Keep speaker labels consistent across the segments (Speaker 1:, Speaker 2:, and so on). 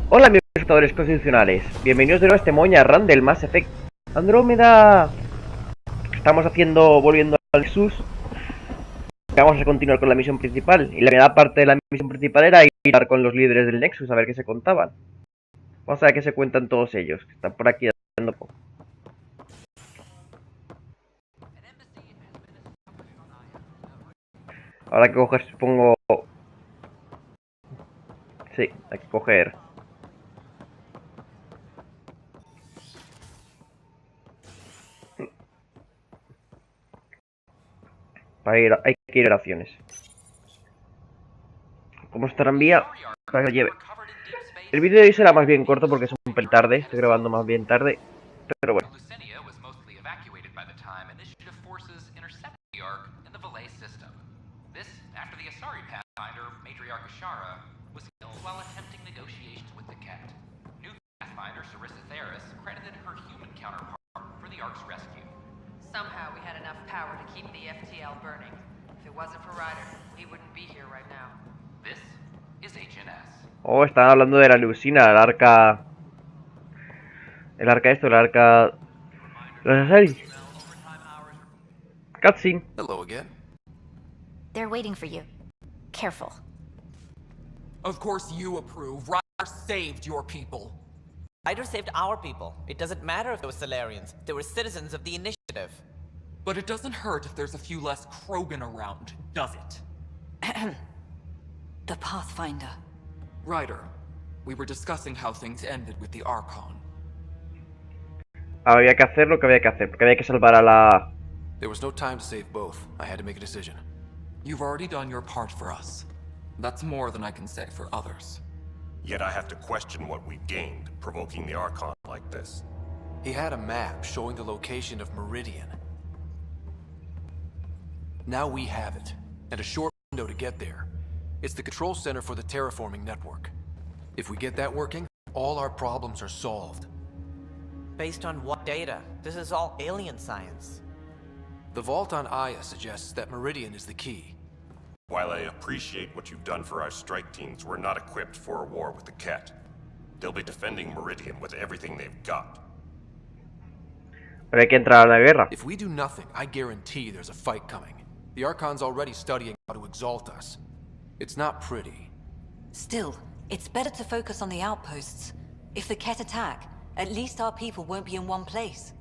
Speaker 1: Hola amigos espectadores constitucionales, bienvenidos de nuevo a este Moña Run del Mass Effect Andromeda. Estamos volviendo al Nexus. Vamos a continuar con la misión principal. Y la primera parte de la misión principal era ir a hablar con los líderes del Nexus a ver qué se contaban. Vamos a ver qué se cuentan todos ellos, que están por aquí dando poco. Ahora que coger, supongo... Sí, hay que coger... hay que ir a oraciones. Como esta tranvía, para que lo lleve. El vídeo de hoy será más bien corto porque es un pelín tarde, estoy grabando más bien tarde, pero bueno.
Speaker 2: Somehow we had enough power to keep the FTL burning. If it wasn't for Ryder, we wouldn't be here right now. This is HNS.
Speaker 1: Oh, están hablando de la Lucina, el arca... El arca esto, el arca... La serie. Cutscene.
Speaker 3: Hello again.
Speaker 4: They're waiting for you. Careful.
Speaker 5: Of course you approve. Ryder saved your people.
Speaker 6: Ryder saved our people. It doesn't matter if they were Solarians. They were citizens of the Initiative.
Speaker 5: But it doesn't hurt if there's a few less Krogan around, does it?
Speaker 4: The Pathfinder.
Speaker 5: Ryder, we were discussing how things ended with the Archon.
Speaker 1: Había que hacer lo que había que hacer, porque había que salvar a la...
Speaker 3: There was no time to save both. I had to make a decision.
Speaker 5: You've already done your part for us. That's more than I can say for others.
Speaker 7: Yet I have to question what we gained, provoking the Archon like this.
Speaker 3: He had a map showing the location of Meridian. Now we have it, and a short window to get there. It's the control center for the terraforming network. If we get that working, all our problems are solved.
Speaker 6: Based on what data? This is all alien science.
Speaker 3: The vault on Aya suggests that Meridian is the key.
Speaker 7: While I appreciate what you've done for our strike teams, we're not equipped for a war with the Ket. They'll be defending Meridian with everything they've got.
Speaker 1: Pero hay que entrar a la guerra.
Speaker 3: If we do nothing, I guarantee there's a fight coming. The Archon's already studying how to exalt us. It's not pretty.
Speaker 8: Still, it's better to focus on the outposts. If the Ket attack, at least our people won't be in one place.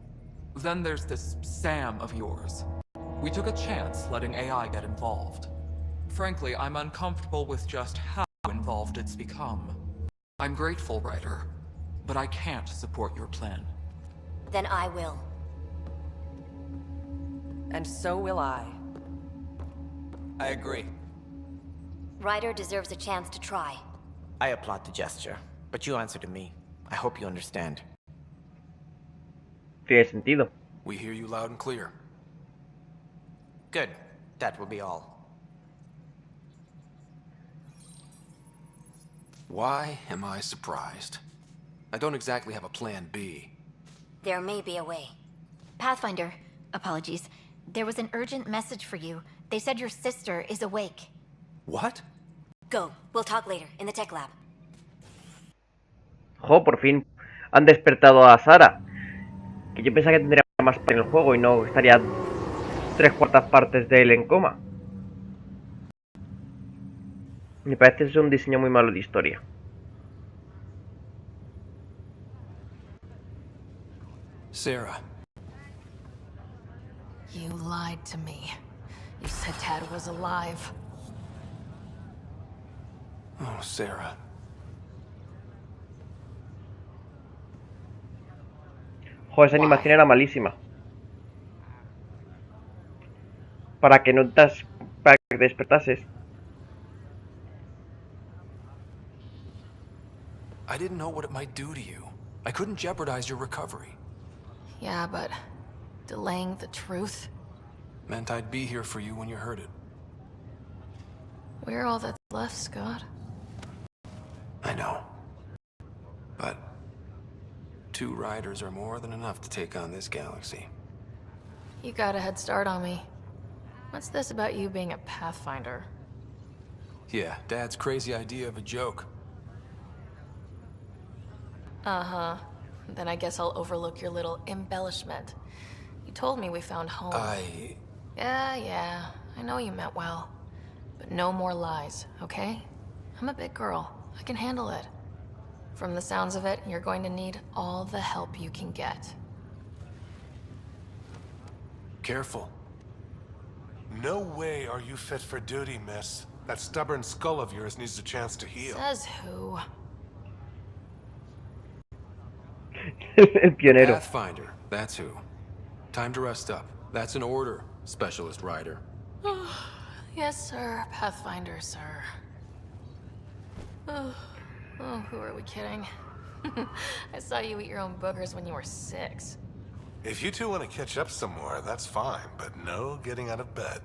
Speaker 5: Then there's this Sam of yours. We took a chance letting AI get involved. Frankly, I'm uncomfortable with just how involved it's become. I'm grateful, Ryder, but I can't support your plan.
Speaker 4: Then I will.
Speaker 2: And so will I.
Speaker 6: I agree.
Speaker 4: Ryder deserves a chance to try.
Speaker 6: I applaud the gesture, but you answer to me. I hope you understand.
Speaker 1: Tiene sentido.
Speaker 3: We hear you loud and clear.
Speaker 6: Good. That will be all.
Speaker 3: Why am I surprised? I don't exactly have a plan B.
Speaker 4: There may be a way. Pathfinder, apologies. There was an urgent message for you. They said your sister is awake.
Speaker 3: What?
Speaker 4: Go. We'll talk later, in the tech lab.
Speaker 1: Jo, por fin han despertado a Sara. Que yo pensaba que tendría más en el juego y no estaría 3/4 partes de él en coma. Me parece que es un diseño muy malo de historia.
Speaker 3: Sarah.
Speaker 9: You lied to me. You said Tad was alive.
Speaker 3: Oh, Sarah.
Speaker 1: Joder, esa animación era malísima. Para que para que te despertases.
Speaker 3: I didn't know what it might do to you. I couldn't jeopardize your recovery.
Speaker 9: Yeah, but delaying the truth?
Speaker 3: Meant I'd be here for you when you heard it.
Speaker 9: We're all that's left, Scott.
Speaker 3: I know. But 2 riders are more than enough to take on this galaxy.
Speaker 9: You got a head start on me. What's this about you being a Pathfinder?
Speaker 3: Yeah, Dad's crazy idea of a joke.
Speaker 9: Uh-huh. Then I guess I'll overlook your little embellishment. You told me we found home. Yeah. I know you meant well. But no more lies, okay? I'm a big girl. I can handle it. From the sounds of it, you're going to need all the help you can get.
Speaker 3: Careful.
Speaker 10: No way are you fit for duty, miss. That stubborn skull of yours needs a chance to heal.
Speaker 9: Says who?
Speaker 1: El pionero.
Speaker 3: Pathfinder, that's who. Time to rest up. That's an order, Specialist Rider.
Speaker 9: Yes, sir. Pathfinder, sir. Oh, who are we kidding? I saw you eat your own boogers when you were 6.
Speaker 10: If you two want to catch up some more, that's fine, but no getting out of bed.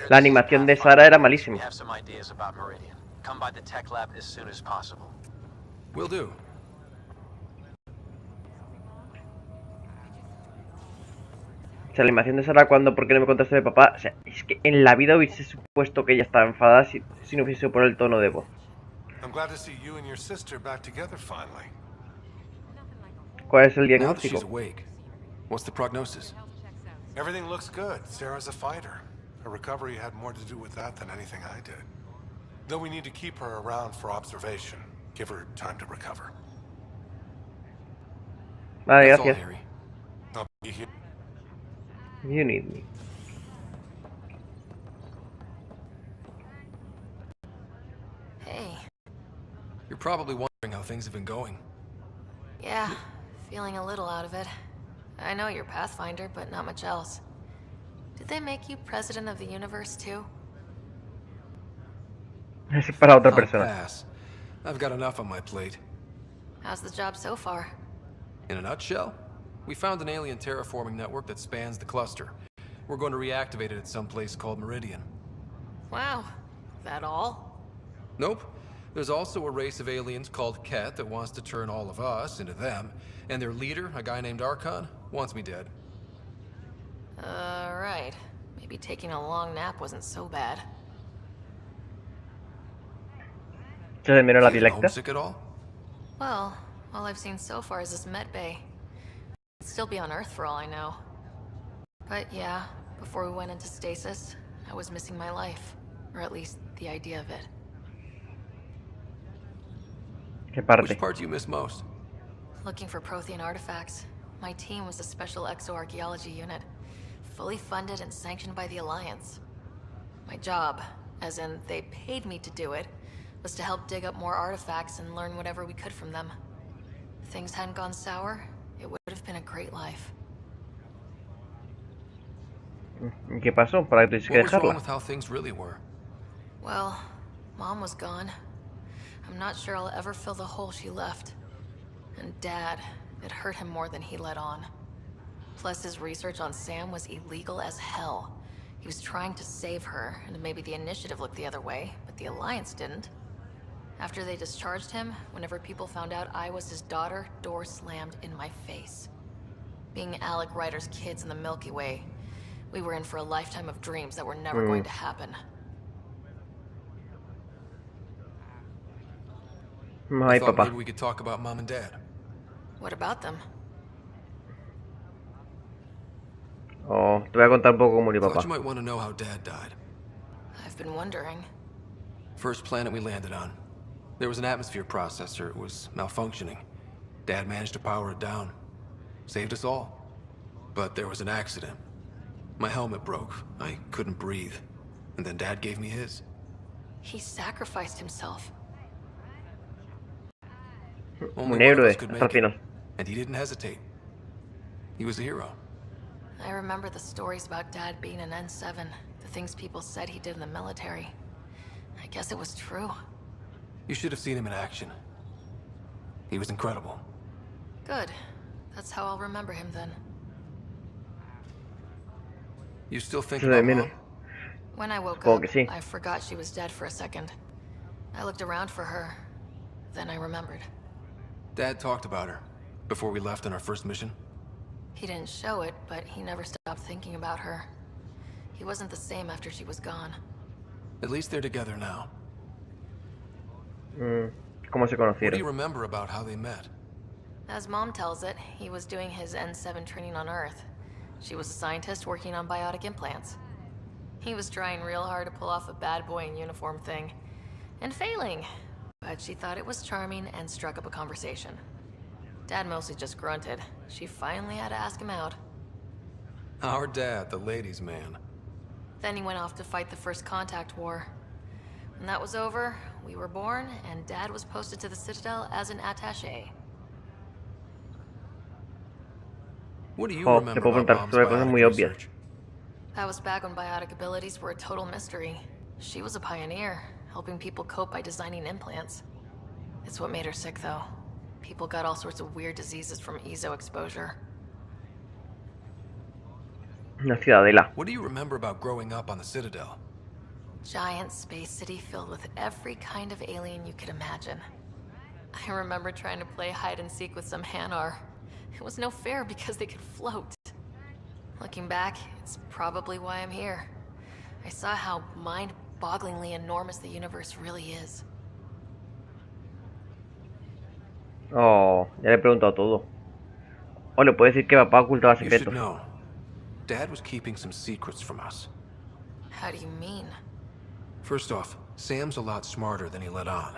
Speaker 1: La animación de Sara era malísima.
Speaker 11: We have some ideas about Meridian. Come by the tech lab as soon as possible.
Speaker 3: Will do.
Speaker 1: O sea, la animación de Sara cuando, ¿por qué no me contaste de papá? O sea, es que en la vida hubiese supuesto que ella estaba enfadada si no hubiese sido por el tono de voz.
Speaker 10: I'm glad to see you and your sister back together finally.
Speaker 1: ¿Cuál es el
Speaker 3: Now that she's
Speaker 1: diagnóstico?
Speaker 3: awake, what's the prognosis?
Speaker 10: Everything looks good. Sarah's a fighter. Her recovery had more to do with that than anything I did. Though we need to keep her around for observation. Give her time to recover.
Speaker 1: Vale,
Speaker 3: That's all,
Speaker 1: gracias.
Speaker 3: Harry.
Speaker 10: I'll be here.
Speaker 1: You need me.
Speaker 9: Hey.
Speaker 3: You're probably wondering how things have been going.
Speaker 9: Yeah, feeling a little out of it. I know you're Pathfinder, but not much else. Did they make you president of the universe too?
Speaker 1: Es para otra
Speaker 3: I'll
Speaker 1: persona.
Speaker 3: pass. I've got enough on my plate.
Speaker 9: How's the job so far?
Speaker 3: In a nutshell, we found an alien terraforming network that spans the cluster. We're going to reactivate it at some place called Meridian.
Speaker 9: Wow. That all?
Speaker 3: Nope. There's also a race of aliens called Ket that wants to turn all of us into them, and their leader, a guy named Archon, wants me dead.
Speaker 9: Right. Maybe taking a long nap wasn't so bad.
Speaker 1: ¿Se terminó la
Speaker 3: Feeling
Speaker 1: dialecta?
Speaker 3: homesick at all?
Speaker 9: Well, all I've seen so far is this med bay. It'd still be on Earth for all I know. But yeah, before we went into stasis, I was missing my life. Or at least the idea of it.
Speaker 1: ¿Qué parte?
Speaker 3: Which part do you miss most?
Speaker 9: Looking for Prothean artifacts. My team was a special exoarchaeology unit. Fully funded and sanctioned by the Alliance. My job, as in they paid me to do it, was to help dig up more artifacts and learn whatever we could from them. If things hadn't gone sour, it would have been a great life.
Speaker 1: ¿Y qué pasó? ¿Para que tuviste que
Speaker 3: What was wrong
Speaker 1: dejarla?
Speaker 3: with how things really were?
Speaker 9: Well, Mom was gone. I'm not sure I'll ever fill the hole she left. And Dad, it hurt him more than he let on. Plus, his research on Sam was illegal as hell. He was trying to save her, and maybe the Initiative looked the other way, but the Alliance didn't. After they discharged him, whenever people found out I was his daughter, doors slammed in my face. Being Alec Ryder's kids in the Milky Way, we were in for a lifetime of dreams that were never going to happen.
Speaker 1: Ay,
Speaker 3: I thought
Speaker 1: papá.
Speaker 3: maybe we could talk about Mom and Dad.
Speaker 9: What about them?
Speaker 1: Oh, te voy a contar un poco cómo murió
Speaker 3: Thought
Speaker 1: papá.
Speaker 3: you might want to know how Dad died.
Speaker 9: I've been wondering.
Speaker 3: First planet we landed on. There was an atmosphere processor. It was malfunctioning. Dad managed to power it down. Saved us all. But there was an accident. My helmet broke. I couldn't breathe. And then Dad gave me his.
Speaker 9: He sacrificed himself.
Speaker 3: Only
Speaker 1: Un
Speaker 3: one of
Speaker 1: héroe,
Speaker 3: us could
Speaker 1: hasta el
Speaker 3: make it.
Speaker 1: final.
Speaker 3: And he didn't hesitate. He was a hero.
Speaker 9: I remember the stories about Dad being an N7, the things people said he did in the military. I guess it was true.
Speaker 3: You should have seen him in action. He was incredible.
Speaker 9: Good. That's how I'll remember him then.
Speaker 3: You still think
Speaker 1: Se lo de
Speaker 3: about
Speaker 1: menos.
Speaker 3: Mom?
Speaker 9: When I woke
Speaker 1: Supongo
Speaker 9: up,
Speaker 1: que sí.
Speaker 9: I forgot she was dead for a second. I looked around for her. Then I remembered.
Speaker 3: Dad talked about her before we left on our first mission.
Speaker 9: He didn't show it, but he never stopped thinking about her. He wasn't the same after she was gone.
Speaker 3: At least they're together now.
Speaker 1: ¿Cómo se
Speaker 3: What do
Speaker 1: conocieron?
Speaker 3: you remember about how they met?
Speaker 9: As Mom tells it, he was doing his N7 training on Earth. She was a scientist working on biotic implants. He was trying real hard to pull off a bad boy in uniform thing, and failing. But she thought it was charming and struck up a conversation. Dad mostly just grunted. She finally had to ask him out.
Speaker 3: Our dad, the ladies' man.
Speaker 9: Then he went off to fight the First Contact War. When that was over, we were born, and Dad was posted to the Citadel as an attaché.
Speaker 3: What do you
Speaker 1: Oh, te
Speaker 3: remember
Speaker 1: puedo
Speaker 3: about
Speaker 1: preguntar
Speaker 3: Mom's
Speaker 1: sobre cosas
Speaker 3: biotic
Speaker 1: muy obvias.
Speaker 3: research?
Speaker 9: That was back when biotic abilities were a total mystery. She was a pioneer, helping people cope by designing implants. It's what made her sick, though. People got all sorts of weird diseases from ESO exposure.
Speaker 1: Una ciudadela.
Speaker 3: What do you remember about growing up on the Citadel?
Speaker 9: Giant space city filled with every kind of alien you could imagine. I remember trying to play hide and seek with some Hanar. It was no fair because they could float. Looking back, it's probably why I'm here. I saw how mind-bogglingly enormous the universe really is.
Speaker 1: Oh, ya le he preguntado todo. O le puedo decir que papá ocultaba
Speaker 3: You should
Speaker 1: secretos.
Speaker 3: know. Dad was keeping some secrets from us.
Speaker 9: How do you mean?
Speaker 3: First off, Sam's a lot smarter than he let on.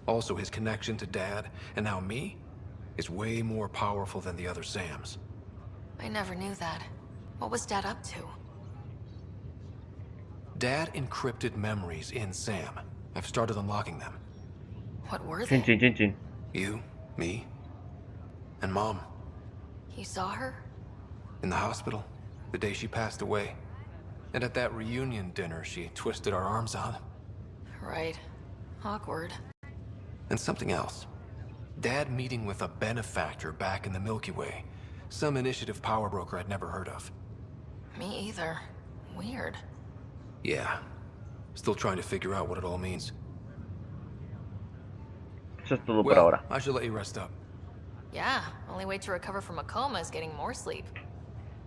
Speaker 3: Also, his connection to Dad, and now me, is way more powerful than the other Sams.
Speaker 9: I never knew that. What was Dad up to?
Speaker 3: Dad encrypted memories in Sam. I've started unlocking them.
Speaker 9: What were
Speaker 1: Chin,
Speaker 9: they?
Speaker 1: chin, chin, chin.
Speaker 3: You, me, and Mom.
Speaker 9: You saw her?
Speaker 3: In the hospital, the day she passed away. And at that reunion dinner she twisted our arms on.
Speaker 9: Right. Awkward.
Speaker 3: And something else. Dad meeting with a benefactor back in the Milky Way. Some initiative power broker I'd never heard of.
Speaker 9: Me either. Weird.
Speaker 3: Yeah. Still trying to figure out what it all means.
Speaker 1: Eso es todo por
Speaker 3: Well,
Speaker 1: ahora.
Speaker 3: I should let you rest up.
Speaker 9: Yeah, only way to recover from a coma is getting more sleep.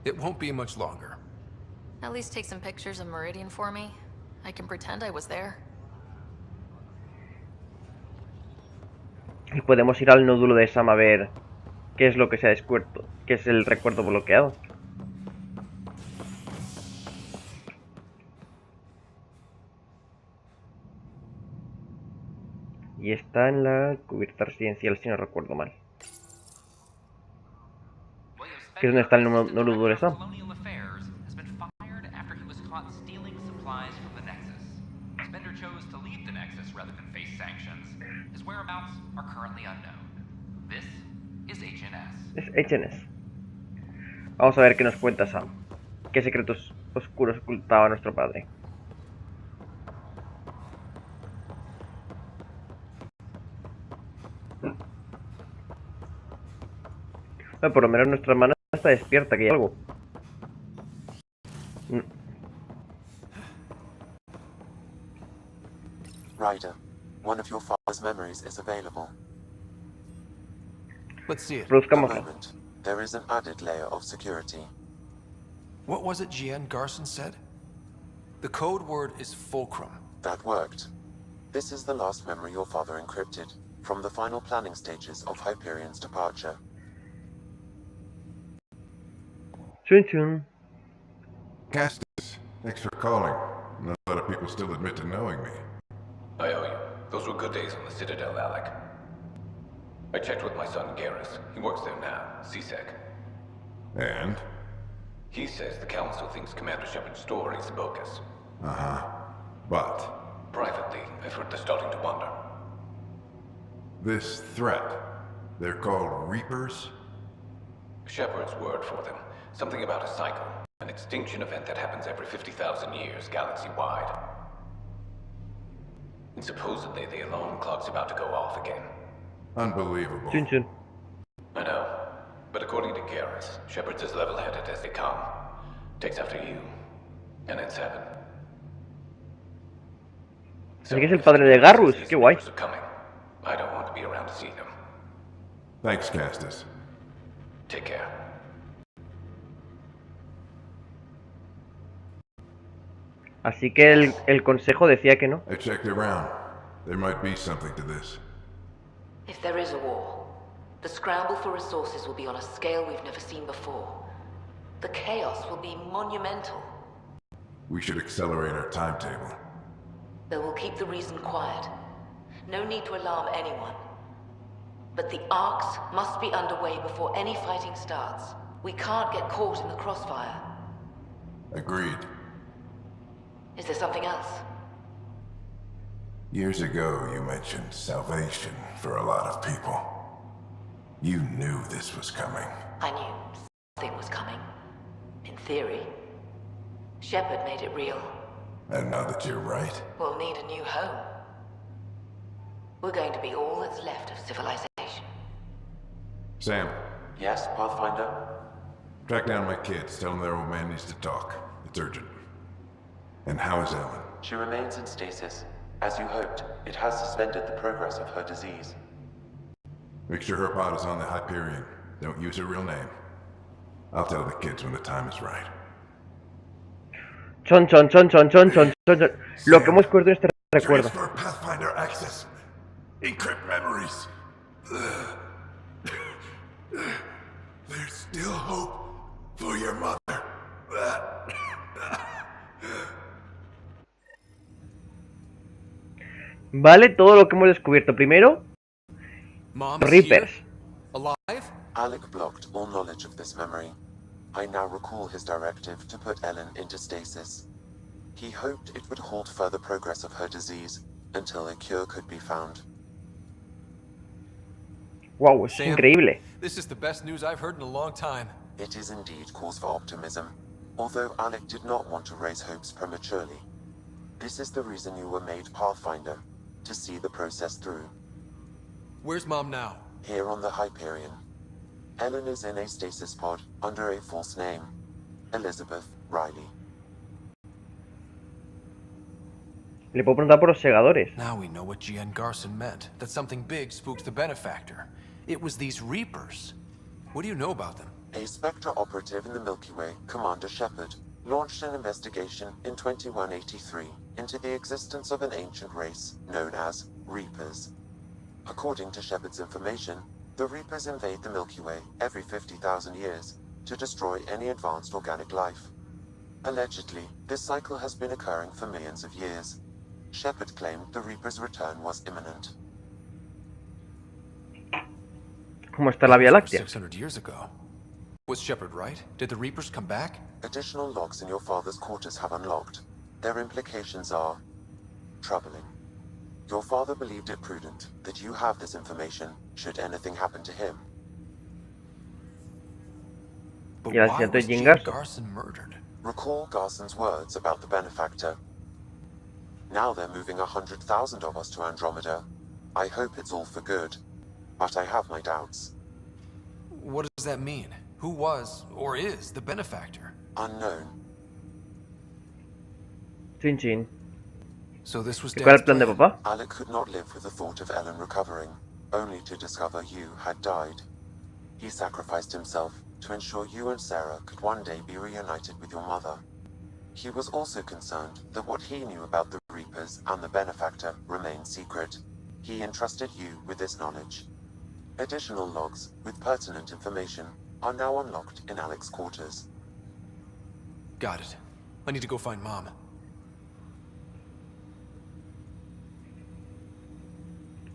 Speaker 3: It won't be much longer.
Speaker 9: At least take some pictures of Meridian for me. I can pretend I was there.
Speaker 1: Y podemos ir al nódulo de Sam a ver qué es lo que se ha descubierto, qué es el recuerdo bloqueado. Y está en la cubierta residencial, si no recuerdo mal. ¿Qué es donde está el nódulo de Sam? Es HNS. Vamos a ver qué nos cuenta Sam. ¿Qué secretos oscuros ocultaba nuestro padre? Bueno, por lo menos nuestra hermana está despierta, que hay algo.
Speaker 12: Ryder, one of your father's memories is available.
Speaker 3: Let's see it.
Speaker 12: A
Speaker 1: Produzcámoslo.
Speaker 12: moment. There is an added layer of security.
Speaker 3: What was it GN Garson said? The code word is fulcrum.
Speaker 12: That worked. This is the last memory your father encrypted, from the final planning stages of Hyperion's departure.
Speaker 1: Chun chun.
Speaker 13: Castus, thanks for calling. Not a lot of people still admit to knowing me.
Speaker 14: I owe you. Those were good days on the Citadel, Alec. I checked with my son Garrus. He works there now, CSEC.
Speaker 13: And?
Speaker 14: He says the Council thinks Commander Shepard's story is bogus.
Speaker 13: Uh-huh. But?
Speaker 14: Privately, I've heard they're starting to wonder.
Speaker 13: This threat, they're called Reapers?
Speaker 14: Shepard's word for them. Something about a cycle. An extinction event that happens every 50,000 years, galaxy-wide. And supposedly the alarm clock's about to go off again.
Speaker 13: Unbelievable.
Speaker 1: Chun chun.
Speaker 14: I know. But according to Garrus, Shepard's as level-headed as they come. Takes after you. And N7.
Speaker 1: Así que es el padre de Garrus, qué guay.
Speaker 14: I don't want to be around to see them.
Speaker 13: Thanks, Castus.
Speaker 14: Take care.
Speaker 1: Así que el consejo decía que no.
Speaker 13: I checked around. There might be something to this.
Speaker 15: If there is a war, the scramble for resources will be on a scale we've never seen before. The chaos will be monumental.
Speaker 13: We should accelerate our timetable.
Speaker 15: Though we'll keep the reason quiet. No need to alarm anyone. But the arcs must be underway before any fighting starts. We can't get caught in the crossfire.
Speaker 13: Agreed.
Speaker 15: Is there something else?
Speaker 13: Years ago, you mentioned salvation for a lot of people. You knew this was coming.
Speaker 15: I knew something was coming. In theory. Shepard made it real.
Speaker 13: And now that you're right,
Speaker 15: We'll need a new home. We're going to be all that's left of civilization.
Speaker 13: Sam,
Speaker 12: Yes, Pathfinder?
Speaker 13: track down my kids. Tell them their old man needs to talk. It's urgent. And how is Ellen?
Speaker 12: She remains in stasis. As you hoped, it has suspended the progress of her disease.
Speaker 13: Make sure her pod is on the Hyperion. Don't use her real name. I'll tell the kids when the time is right.
Speaker 1: Chon, chon, chon, chon, chon, chon, chon, chon. Lo que hemos descubierto en este recuerdo.
Speaker 13: Transfer Pathfinder access. Encrypt memories. There's still hope for your mother.
Speaker 1: Vale, todo lo que hemos descubierto. Primero,
Speaker 3: Mom is
Speaker 1: Reapers.
Speaker 3: here? Alive?
Speaker 12: Alec blocked all knowledge of this memory. I now recall his directive to put Ellen into stasis. He hoped it would halt further progress of her disease until a cure could be found.
Speaker 1: Wow, es
Speaker 3: Sam,
Speaker 1: increíble.
Speaker 3: This is the best news I've heard in a long time.
Speaker 12: It is indeed cause for optimism, although Alec did not want to raise hopes prematurely. This is the reason you were made Pathfinder, to see the process through.
Speaker 3: Where's Mom now?
Speaker 12: Here on the Hyperion. Ellen is in a stasis pod under a false name, Elizabeth Riley.
Speaker 1: Le puedo preguntar por los segadores.
Speaker 3: Now we know what G.N. Garson meant, that something big spooked the Benefactor. It was these Reapers. What do you know about them?
Speaker 12: A Spectre operative in the Milky Way, Commander Shepard, launched an investigation in 2183 into the existence of an ancient race known as Reapers. According to Shepard's information, the Reapers invade the Milky Way every 50,000 years to destroy any advanced organic life. Allegedly, this cycle has been occurring for millions of years. Shepard claimed the Reapers' return was imminent.
Speaker 1: ¿Cómo está la Vía Láctea?
Speaker 3: 600 years ago. Was Shepard right? Did the Reapers come back?
Speaker 12: Additional logs in your father's quarters have unlocked. Their implications are troubling. Your father believed it prudent that you have this information should anything happen to him.
Speaker 3: But
Speaker 1: Y el
Speaker 3: why
Speaker 1: asesinato
Speaker 3: was
Speaker 1: de Jim
Speaker 3: Jim
Speaker 1: Garson.
Speaker 3: Garson murdered?
Speaker 12: Recall Garson's words about the Benefactor. Now they're moving 100,000 of us to Andromeda. I hope it's all for good, but I have my doubts.
Speaker 3: What does that mean? Who was, or is, the Benefactor?
Speaker 12: Unknown.
Speaker 1: Chin chin.
Speaker 3: So this was
Speaker 1: ¿Y cuál es
Speaker 3: Dad's
Speaker 1: el plan de
Speaker 3: plan?
Speaker 1: papá?
Speaker 12: Alec could not live with the thought of Ellen recovering, only to discover you had died. He sacrificed himself to ensure you and Sarah could one day be reunited with your mother. He was also concerned that what he knew about the Reapers and the Benefactor remained secret. He entrusted you with this knowledge. Additional logs with pertinent information are now unlocked in Alec's quarters.
Speaker 3: Got it. I need to go find Mom.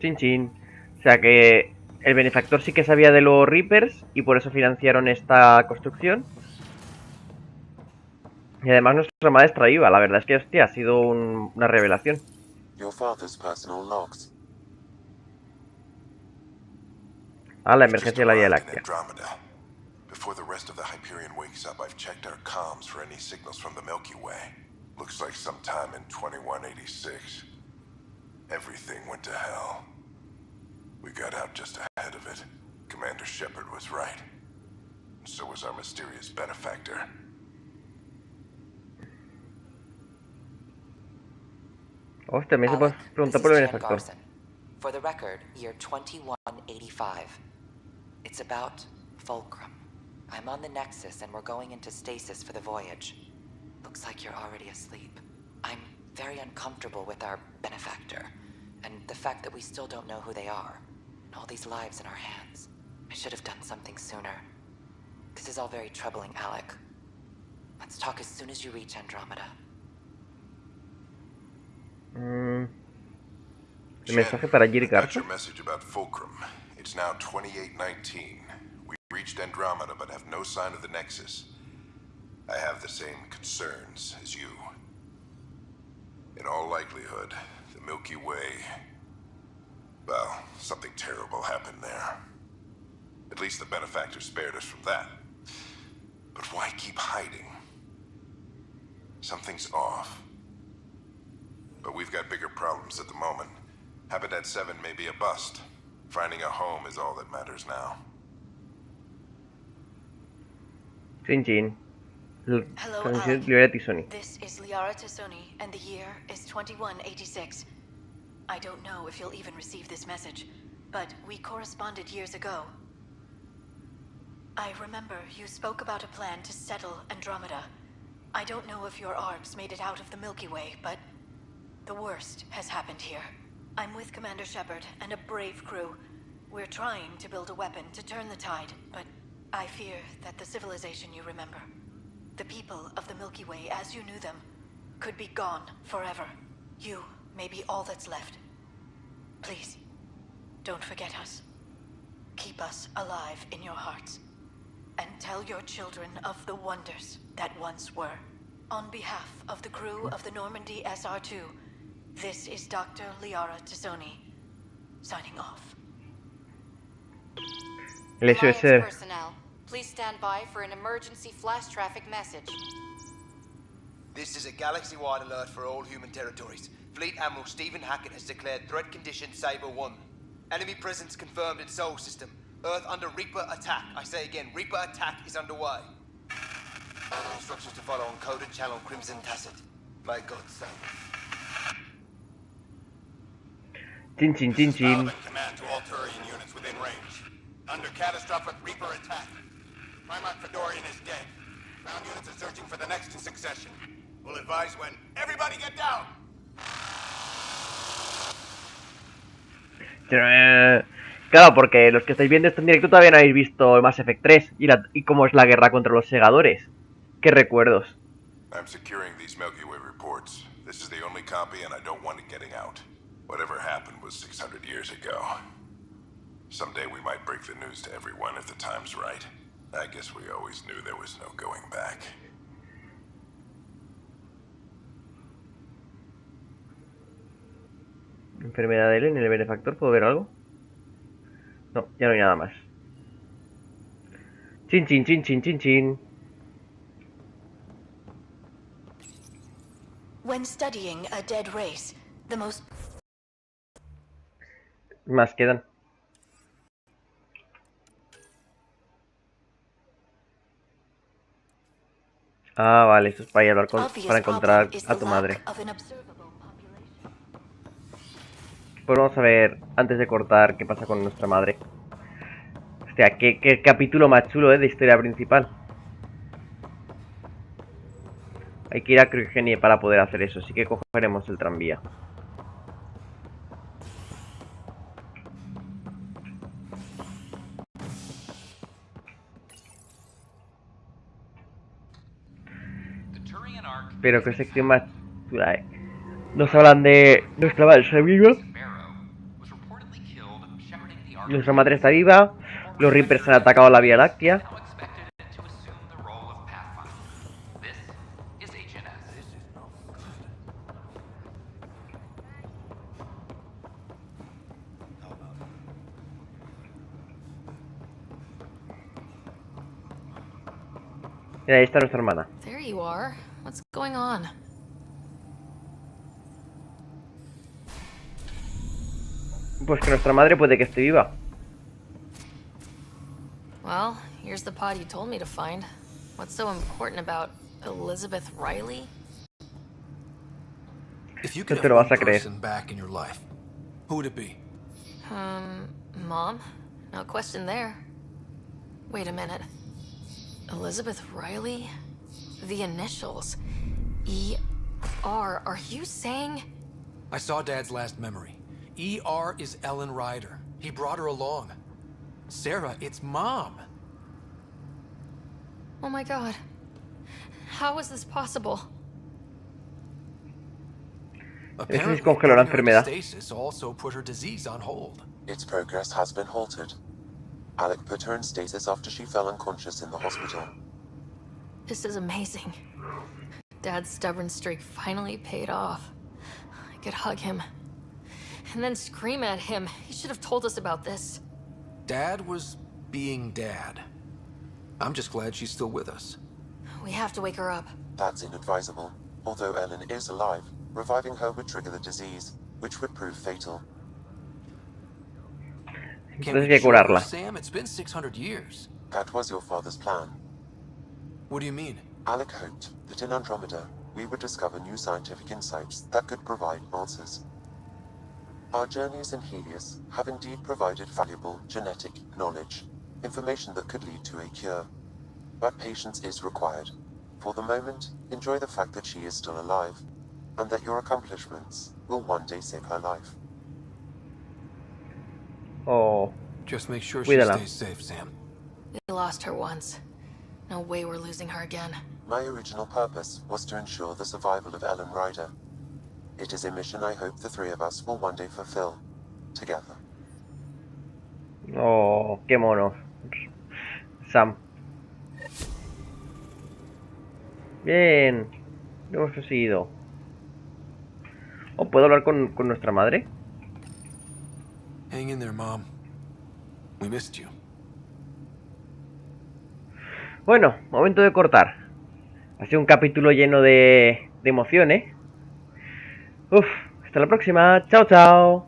Speaker 1: Chin chin. O sea que el benefactor sí que sabía de los Reapers y por eso financiaron esta construcción. Y además nuestra madre está viva. La verdad es que, hostia, ha sido una revelación.
Speaker 12: Your father's personal logs.
Speaker 1: Ah, la emergencia de la Vía
Speaker 13: Just arrived in
Speaker 1: Láctea.
Speaker 13: Andromeda. Before the rest of the Hyperion wakes up, I've checked our comms for any signals from the Milky Way. Looks like sometime in 2186. Everything went to hell. We got out just ahead of it. Commander Shepard was right. And so was our mysterious benefactor.
Speaker 1: Hostia, me se puede preguntar por el benefactor.
Speaker 16: For the record, year 2185. It's about Fulcrum. I'm on the Nexus and we're going into stasis for the voyage. Looks like you're already asleep. I'm very uncomfortable with our benefactor, And the fact that we still don't know who they are. And all these lives in our hands. I should have done something sooner. This is all very troubling, Alec. Let's talk as soon as you reach Andromeda.
Speaker 1: El mensaje para Jerry
Speaker 13: I got
Speaker 1: Garza.
Speaker 13: your message about Fulcrum. It's now 2819. We reached Andromeda but have no sign of the Nexus. I have the same concerns as you. In all likelihood, the Milky Way... Well, something terrible happened there. At least the benefactor spared us from that. But why keep hiding? Something's off. But we've got bigger problems at the moment. Habitat 7 may be a bust. Finding a home is all that matters now.
Speaker 1: Chin chin.
Speaker 4: Hello,
Speaker 1: Transmisión
Speaker 4: Alec.
Speaker 1: Liara Tisoni.
Speaker 4: This is Liara Tisoni, and the year is 2186. I don't know if you'll even receive this message, but we corresponded years ago. I remember you spoke about a plan to settle Andromeda. I don't know if your arcs made it out of the Milky Way, but the worst has happened here. I'm with Commander Shepard and a brave crew. We're trying to build a weapon to turn the tide, but I fear that the civilization you remember, the people of the Milky Way as you knew them, could be gone forever. You may be all that's left. Please, don't forget us. Keep us alive in your hearts. And tell your children of the wonders that once were. On behalf of the crew of the Normandy SR2, this is Dr. Liara Tisoni, signing off.
Speaker 1: El SOS.
Speaker 17: Personnel, please stand by for an emergency flash traffic message.
Speaker 18: This is a galaxy-wide alert for all human territories. Fleet Admiral Stephen Hackett has declared threat condition Saber 1. Enemy presence confirmed in Sol System. Earth under Reaper attack. I say again, Reaper attack is underway. Instructions to follow on coded channel Crimson Tacit. May God save.
Speaker 1: Chin chin chin chin.
Speaker 19: Command to all Turian units within range. Under catastrophic Reaper attack. Primarch Fedorian is dead. Ground units are searching for the next in succession. We'll advise when. Everybody get down!
Speaker 1: Claro, porque los que estáis viendo esto en directo todavía no habéis visto Mass Effect 3 y cómo es la guerra contra los segadores. Qué recuerdos.
Speaker 13: I'm securing these Milky Way reports. This is the only copy and I don't want it getting out. Whatever happened was 600 years ago. Someday we might break the news to everyone if the time's right. I guess we always knew there was no going back.
Speaker 1: Enfermedad de Ellen, el benefactor, ¿puedo ver algo? No, ya no hay nada más. Chin chin chin chin chin chin.
Speaker 4: When studying a dead race, the most...
Speaker 1: Más quedan. Ah, vale, esto es para ir para encontrar a tu madre. Pues vamos a ver, antes de cortar, qué pasa con nuestra madre. Hostia, qué capítulo más chulo, de historia principal. Hay que ir a Criogenie para poder hacer eso, así que cogeremos el tranvía. Pero qué sección más chula, Nos hablan de nuestra madre viva. Nuestra madre está viva. Los Reapers han atacado la Vía Láctea. Y ahí está nuestra hermana.
Speaker 9: There you are. What's going on?
Speaker 1: Pues que nuestra madre puede que esté viva.
Speaker 9: Well, here's the pod you told me to find. What's so important about Elizabeth Riley?
Speaker 3: If you could have one person back in your life, who would it be?
Speaker 9: Mom? No question there. Wait a minute. Elizabeth Riley? The initials. E.R. Are you saying...
Speaker 3: I saw Dad's last memory. ER is Ellen Ryder. He brought her along. Sarah, it's Mom.
Speaker 9: Oh my god. How is this possible?
Speaker 3: Apparently,
Speaker 1: congeló la
Speaker 3: putting her into
Speaker 1: enfermedad.
Speaker 3: stasis also put her disease on hold.
Speaker 12: Its progress has been halted. Alec put her in stasis after she fell unconscious in the hospital.
Speaker 9: This is amazing. Dad's stubborn streak finally paid off. I could hug him. And then scream at him. He should have told us about this.
Speaker 3: Dad was being Dad. I'm just glad she's still with us.
Speaker 9: We have to wake her up.
Speaker 12: That's inadvisable. Although Ellen is alive, reviving her would trigger the disease, which would prove fatal.
Speaker 3: Can't we
Speaker 1: Entonces hay que
Speaker 3: cure her,
Speaker 1: curarla.
Speaker 3: Sam? It's been 600 years.
Speaker 12: That was your father's plan.
Speaker 3: What do you mean?
Speaker 12: Alec hoped that in Andromeda, we would discover new scientific insights that could provide answers. Our journeys in Helios have indeed provided valuable genetic knowledge, information that could lead to a cure. But patience is required. For the moment, enjoy the fact that she is still alive, and that your accomplishments will one day save her life.
Speaker 1: Oh,
Speaker 3: Just make sure
Speaker 1: cuídala.
Speaker 3: she stays safe, Sam.
Speaker 9: We lost her once. No way we're losing her again.
Speaker 12: My original purpose was to ensure the survival of Ellen Ryder. It is a mission I hope the three of us will one day fulfill, together.
Speaker 1: Oh, qué mono. Sam. Bien. Lo hemos conseguido. ¿O puedo hablar con nuestra madre?
Speaker 3: Hang in there, Mom. We missed you.
Speaker 1: Bueno, momento de cortar. Ha sido un capítulo lleno de emociones. Uf, hasta la próxima. Chao, chao.